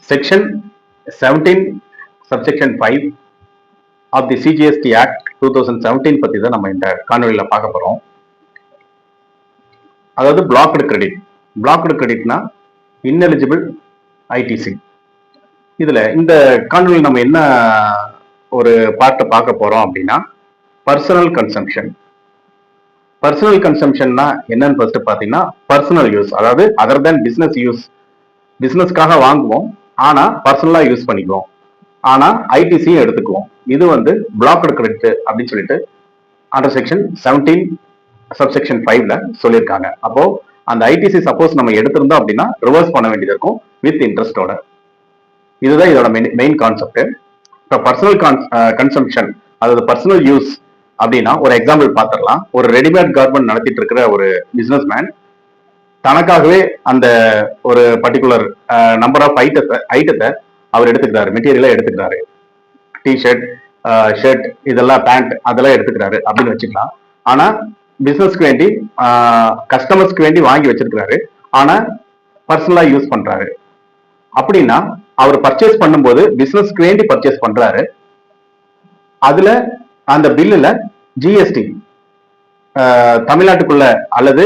Section 17, subsection 5 of the CGST Act 2017 பத்தி தான் நம்ம இந்த காணொலியில பார்க்க போறோம். அதாவது பிளாக்டு கிரெடிட்னா ineligible ITC. இதுல இந்த காணொலியில் நம்ம என்ன ஒரு பார்ட்டை பார்க்க போறோம் அப்படின்னா பர்சனல் கன்சம்ஷன்னா என்னன்னு ஃபர்ஸ்ட் பார்த்தீங்கன்னா பர்சனல் யூஸ், அதாவது அதர் தேன் பிசினஸ் யூஸ், பிசினஸ்க்காக வாங்குவோம் ஆனா பர்சனலா யூஸ் பண்ணிக்குவோம், ஆனா ஐடிசியும் எடுத்துக்குவோம். இது வந்து பிளாக்டு கிரெடிட் அப்படின்னு சொல்லிட்டு அண்டர் செக்ஷன் 17 சப்செக்ஷன் 5ல சொல்லியிருக்காங்க. அப்போ அந்த ஐடிசி சப்போஸ் நம்ம எடுத்திருந்தோம் அப்படின்னா ரிவர்ஸ் பண்ண வேண்டியது இருக்கும் வித் இன்ட்ரெஸ்டோட. இதுதான் இதோட மெயின் கான்செப்ட். இப்போ பர்சனல் கன்சம்ஷன், அதாவது பர்சனல் யூஸ் அப்படின்னா ஒரு எக்ஸாம்பிள் பார்த்துடலாம். ஒரு ரெடிமேட் கார்மெண்ட் நடத்திட்டு இருக்கிற ஒரு பிசினஸ் மேன் தனக்காகவே அந்த ஒரு பர்டிகுலர் நம்பர் ஆஃப் ஐட்டத்தை அவர் எடுத்துக்கிறாரு, மெட்டீரியலா எடுத்துக்கிறாரு. டிஷர்ட், ஷர்ட், இதெல்லாம் பேண்ட் அதெல்லாம் எடுத்துக்கிறாரு அப்படின்னு வச்சுக்கலாம். ஆனா பிசினஸ்க்கு வேண்டி கஸ்டமர்ஸ்க்கு வேண்டி வாங்கி வச்சிருக்கிறாரு, ஆனா பர்சனலா யூஸ் பண்றாரு. அப்படின்னா அவர் பர்ச்சேஸ் பண்ணும்போது பிசினஸ்க்கு வேண்டி பர்ச்சேஸ் பண்றாரு. அதுல அந்த பில்லுல ஜிஎஸ்டி தமிழ்நாட்டுக்குள்ள அல்லது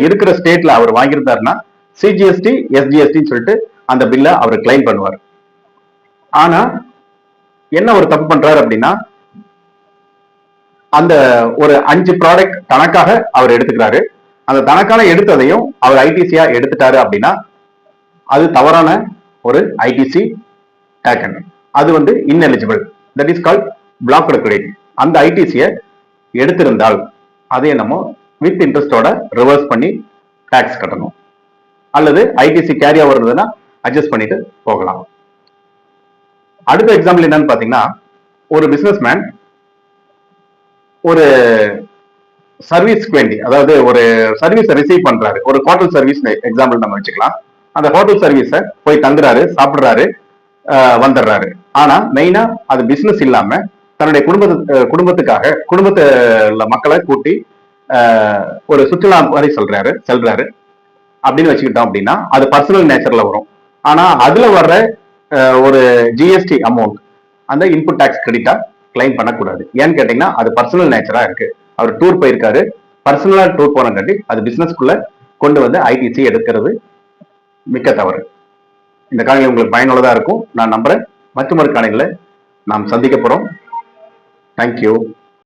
இருக்கிற ஸ்டேட்ல அவர் வாங்கியிருந்தாருன்னா சிஜிஎஸ்டி எஸ்ஜிஎஸ்டின்னு சொல்லிட்டு அந்த பில்லை அவர் கிளைம் பண்ணுவார். ஆனா என்ன ஒரு தப்பு பண்றாரு அப்படின்னா அந்த ஒரு 5 ப்ராடக்ட் தனக்காக அவர் எடுத்துக்கிறாரு. அந்த தனக்கான எடுத்ததையும் அவர் ஐடிசியா எடுத்துட்டாரு அப்படின்னா அது தவறான ஒரு ஐடிசி டேக்கன். அது வந்து ineligible, that is called blocked credit. அந்த ஐடிசியை எடுத்திருந்தால் அதே நம்ம வித் இன்ட்ரெஸ்டோட ரிவர்ஸ் பண்ணி டாக்ஸ் கட்டணும், அல்லது ஐடிசி கேரியா வருதுன்னா அட்ஜஸ்ட் பண்ணிட்டு போகலாம். அடுத்த எக்ஸாம்பிள் என்னன்னு பாத்தீங்கன்னா, ஒரு பிசினஸ் மேன் ஒரு சர்வீஸ்க்கு வேண்டி, அதாவது ஒரு சர்வீஸை ரிசீவ் பண்றாரு. ஒரு ஹோட்டல் சர்வீஸ் எக்ஸாம்பிள் நம்ம வச்சுக்கலாம். அந்த ஹோட்டல் சர்வீஸை போய் தங்குறாரு, சாப்பிடுறாரு, வந்துடுறாரு. ஆனா மெயினா அது பிசினஸ் இல்லாம தன்னுடைய குடும்பத்துக்காக குடும்பத்துல மக்களை கூட்டி ஒரு சுற்றுலா மாதிரி செல்றாரு அப்படின்னு வச்சுக்கிட்டோம் அப்படின்னா அது பர்சனல் நேச்சர்ல வரும். ஆனா அதுல வர்ற ஒரு ஜிஎஸ்டி அமௌண்ட் அந்த இன்புட் டாக்ஸ் கிரெடிட்டா கிளைம் பண்ணக்கூடாது. ஏன்னு கேட்டீங்கன்னா அது பர்சனல் நேச்சரா இருக்கு. அவர் டூர் போயிருக்காரு, பர்சனலா டூர் போனங்காட்டி அது பிசினஸ்க்குள்ள கொண்டு வந்து ஐடிசி எடுக்கிறது மிக்க தவறு. இந்த காணொலி உங்களுக்கு பயனுள்ளதா இருக்கும் நான் நம்புறேன். மற்றொரு காணொலியில நாம் சந்திக்க போறோம். தேங்க்யூ.